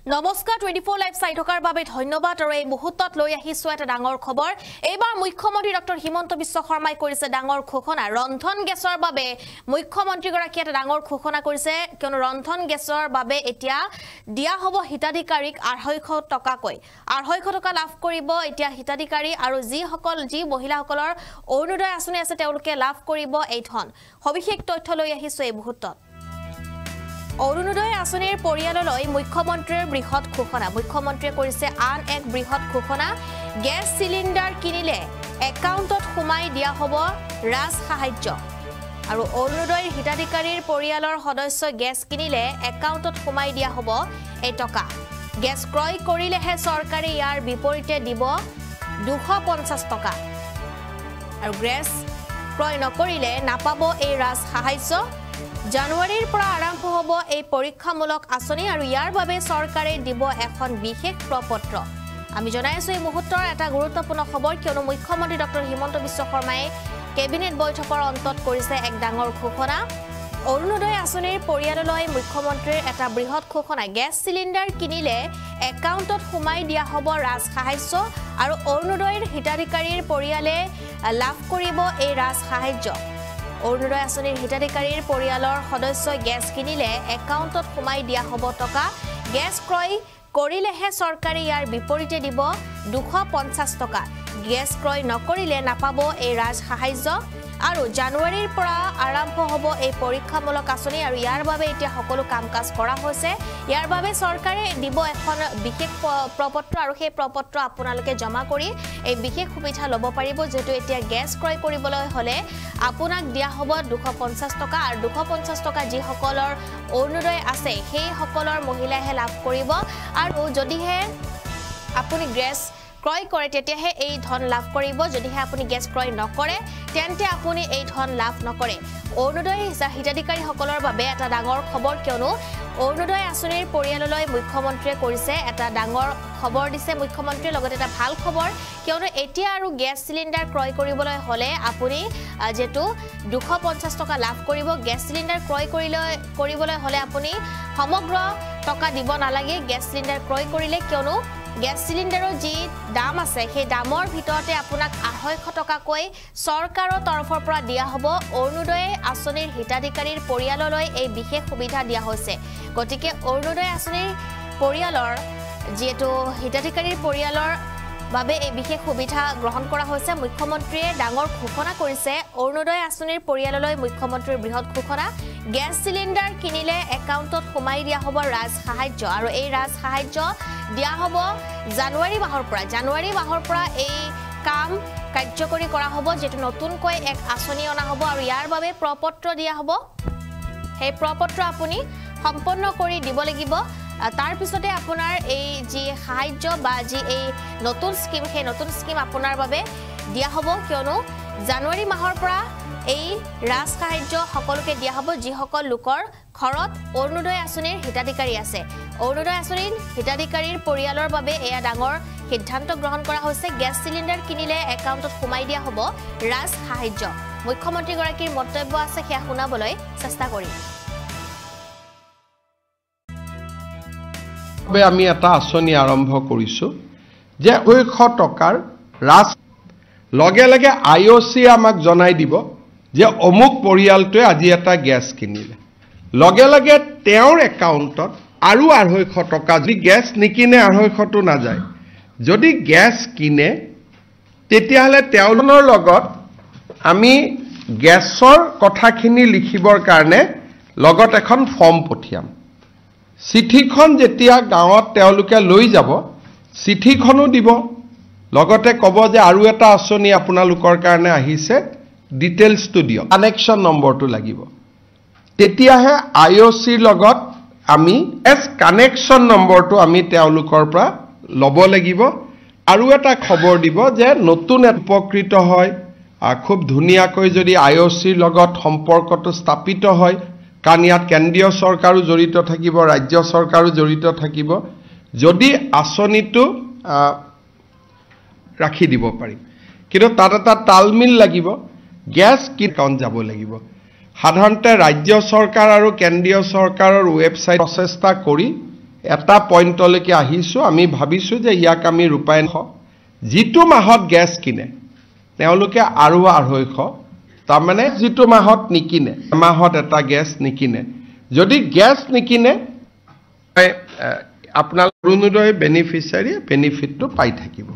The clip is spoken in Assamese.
নমস্কাৰ 24 লাইভ চাই থকাৰ বাবে ধন্যবাদ আৰু এই মুহূৰ্তত লৈ আহিছো এটা ডাঙৰ খবৰ এইবাৰ মুখ্যমন্ত্ৰী ডক্টৰ হিমন্ত বিশ্ব শৰ্মাই কৰিছে ডাঙৰ ঘোষণা ৰন্ধন গেছৰ বাবে মুখ্যমন্ত্ৰী গৰাকী এটা ডাঙৰ ঘোষণা কৰিছে কিয়নো ৰন্ধন গেছৰ বাবে এতিয়া দিয়া হ'ব হিতাধিকাৰীক 250 টকাকৈ 250 টকা লাভ কৰিব এতিয়া হিতাধিকাৰী আৰু যি মহিলাসকলৰ অৰুণোদয় আঁচনি আছে তেওঁলোকে লাভ কৰিব এই ধন সবিশেষ তথ্য লৈ আহিছো এই মুহূৰ্তত অৰুণোদয় আঁচনিৰ পৰিয়াললৈ মুখ্যমন্ত্ৰীৰ বৃহৎ ঘোষণা মুখ্যমন্ত্ৰীয়ে কৰিছে আন এক বৃহৎ ঘোষণা গ্যাস সিলিন্ডাৰ কিনিলে একাউণ্টত সোমাই দিয়া হ'ব ৰাজ সাহায্য আৰু অৰুণোদয়ৰ হিতাধিকাৰীৰ পৰিয়ালৰ সদস্য গ্যাস কিনিলে একাউণ্টত সোমাই দিয়া হ'ব এই টকা গ্যাস ক্ৰয় কৰিলেহে চৰকাৰে ইয়াৰ বিপৰীতে দিব 250 টকা আৰু গ্যাস ক্ৰয় নকৰিলে নাপাব এই ৰাজ সাহায্য জানুৱাৰীৰ পৰা আৰম্ভ হ'ব এই পৰীক্ষামূলক আঁচনি আৰু ইয়াৰ বাবে চৰকাৰে দিব এখন বিশেষ প্ৰপত্ৰ আমি জনাইছো এই মুহূৰ্তৰ এটা গুৰুত্বপূৰ্ণ খবৰ কিয়নো মুখ্যমন্ত্ৰী ডক্টৰ হিমন্ত বিশ্ব শৰ্মাই কেবিনেট বৈঠকৰ অন্তত কৰিছে এক ডাঙৰ ঘোষণা অৰুণোদয় আঁচনিৰ পৰিয়াললৈ মুখ্যমন্ত্ৰীৰ এটা বৃহৎ ঘোষণা গ্যাস সিলিন্ডাৰ কিনিলে একাউণ্টত সোমাই দিয়া হ'ব ৰাজ সাহায্য আৰু অৰুণোদয়ৰ হিতাধিকাৰীৰ পৰিয়ালে লাভ কৰিব এই ৰাজ সাহায্য অৰুণোদয় আঁচনিৰ হিতাধিকাৰীৰ পৰিয়ালৰ সদস্যই গ্যাস কিনিলে একাউণ্টত সোমাই দিয়া হ'ব টকা গ্যাস ক্ৰয় কৰিলেহে চৰকাৰে ইয়াৰ বিপৰীতে দিব 250 টকা গ্যাস ক্ৰয় নকৰিলে নাপাব এই ৰাজ সাহায্য আৰু জানুৱাৰীৰ পৰা আৰম্ভ হ'ব এই পৰীক্ষামূলক আঁচনি আৰু ইয়াৰ বাবে এতিয়া সকলো কাম-কাজ কৰা হৈছে ইয়াৰ বাবে চৰকাৰে দিব এখন বিশেষ প্ৰপত্ৰ আৰু সেই প্ৰপত্ৰ আপোনালোকে জমা কৰি এই বিশেষ সুবিধা ল'ব পাৰিব যেটো এতিয়া গ্যাস ক্ৰয় কৰিবলৈ হলে আপোনাক দিয়া হ'ব 250 টকা আৰু 250 টকা যি সকলৰ অৰুণোদয় আছে সেই সকলৰ মহিলাহে লাভ কৰিব আৰু যদিহে আপুনি গ্যাস ক্ৰয় কৰে তেতিয়াহে এই ধন লাভ কৰিব যদিহে আপুনি গ্যাস ক্ৰয় নকৰে তেন্তে আপুনি এই ধন লাভ নকৰে অৰুণোদয় হিতাধিকাৰী সকলৰ বাবে এটা ডাঙৰ খবৰ কিয়নো অৰুণোদয় আঁচনিৰ পৰিয়াললৈ মুখ্যমন্ত্ৰীয়ে কৰিছে এটা ডাঙৰ খবৰ দিছে মুখ্যমন্ত্ৰীৰ লগতে এটা ভাল খবৰ কিয়নো এতিয়া আৰু গ্যাস সিলিন্ডাৰ ক্ৰয় কৰিবলৈ হলে আপুনি যেটো 250 টকা লাভ কৰিব গ্যাস সিলিন্ডাৰ ক্ৰয় কৰিবলৈ হলে আপুনি সমগ্ৰ টকা দিব নালাগে গ্যাস সিলিন্ডাৰ ক্ৰয় কৰিলে কিয়নো গ্যাস সিলিন্ডাৰৰ যি দাম আছে সেই দামৰ ভিতৰতে আপোনাক 250 টকাকৈ চৰকাৰৰ তৰফৰ পৰা দিয়া হ'ব অৰুণোদয় আঁচনিৰ হিতাধিকাৰীৰ পৰিয়াললৈ এই বিশেষ সুবিধা দিয়া হৈছে গতিকে অৰুণোদয় আঁচনিৰ পৰিয়ালৰ যেটো হিতাধিকাৰীৰ পৰিয়ালৰ বাবে এই বিশেষ সুবিধা গ্ৰহণ কৰা হৈছে মুখ্যমন্ত্ৰীয়ে ডাঙৰ ঘোষণা কৰিছে অৰুণোদয় আঁচনিৰ পৰিয়াললৈ মুখ্যমন্ত্ৰীৰ বৃহৎ ঘোষণা গ্যাস সিলিন্ডাৰ কিনিলে একাউণ্টত সোমাই দিয়া হ'ব ৰাজ সাহায্য আৰু এই ৰাজ সাহায্য দিয়া হ'ব জানুৱাৰী মাহৰ পৰা এই কাম কাৰ্যকৰী কৰা হ'ব যেটো নতুনকৈ এক আঁচনি অনা হ'ব আৰু ইয়াৰ বাবে প্ৰপত্ৰ দিয়া হ'ব সেই প্ৰপত্ৰ আপুনি সম্পন্ন কৰি দিব লাগিব তাৰ পিছতে আপোনাৰ এই যি সাহায্য বা যি এই নতুন স্কিম সেই নতুন স্কিম আপোনাৰ বাবে দিয়া হ'ব কিয়নো জানুৱাৰী মাহৰ পৰা এই ৰাজ সাহায্য সকলোকে দিয়া হ'ব যি সকল লোকৰ ঘৰত অৰুণোদয় আঁচনিৰ হিতাধিকাৰী আছে অৰুণোদয় আঁচনিৰ হিতাধিকাৰীৰ পৰিয়ালৰ বাবে এয়া ডাঙৰ সিদ্ধান্ত গ্ৰহণ কৰা হৈছে গ্যাস সিলিন্ডাৰ কিনিলে একাউণ্টত সোমাই দিয়া হ'ব ৰাজ সাহায্য মুখ্যমন্ত্ৰী গৰাকীৰ মন্তব্য আছে সেয়া শুনাবলৈ চেষ্টা কৰিম আমি এটা আঁচনি আৰম্ভ কৰিছো যে 200 টকাৰ ৰাজ লগে লগে আইওসি আমাক জনাই দিব যে অমুক পৰিয়ালটোৱে আজি এটা গ্যাস কিনিলে লগে লগে তেওঁৰ একাউণ্টত আৰু 250 টকা যদি গ্যাস নিকিনে 250 টো নাযায় যদি গ্যাস কিনে তেতিয়াহলে তেওঁলোকৰ লগত আমি গ্যাসৰ কথাখিনি লিখিবৰ কাৰণে লগত এখন ফৰ্ম পঠিয়াম চিঠিখন যেতিয়া গাঁৱত তেওঁলোকে লৈ যাব চিঠিখনো দিব লগতে ক'ব যে আৰু এটা আঁচনি আপোনালোকৰ কাৰণে আহিছে ডিটেইলছটো দিয়ক কানেকশ্যন নম্বৰটো লাগিব তেতিয়াহে আইওসিৰ লগত আমি এছ কানেকশ্যন নম্বৰটো আমি তেওঁলোকৰ পৰা ল'ব লাগিব আৰু এটা খবৰ দিব যে নতুন উপকৃত হয় খুব ধুনীয়াকৈ যদি আইওসিৰ লগত সম্পৰ্কটো স্থাপিত হয় কাৰণ ইয়াত কেন্দ্ৰীয় চৰকাৰো জড়িত থাকিব ৰাজ্য চৰকাৰো জড়িত থাকিব যদি আঁচনিটো ৰাখি দিব পাৰিম কিন্তু তাত এটা তালমিল লাগিব গ্যাস কি একাউণ্ট যাব লাগিব সাধাৰণতে ৰাজ্য চৰকাৰ আৰু কেন্দ্ৰীয় চৰকাৰৰ ৱেবছাইট প্ৰচেষ্টা কৰি এটা পইণ্টলৈকে আহিছোঁ আমি ভাবিছোঁ যে ইয়াক আমি ৰূপায়ণ যিটো মাহত গেছ কিনে তেওঁলোকে আৰু 250 তাৰমানে যিটো মাহত নিকিনে মাহত এটা গেছ নিকিনে যদি গেছ নিকিনে আপোনাৰ অৰুণোদয় বেনিফিচিয়াৰী বেনিফিটটো পাই থাকিব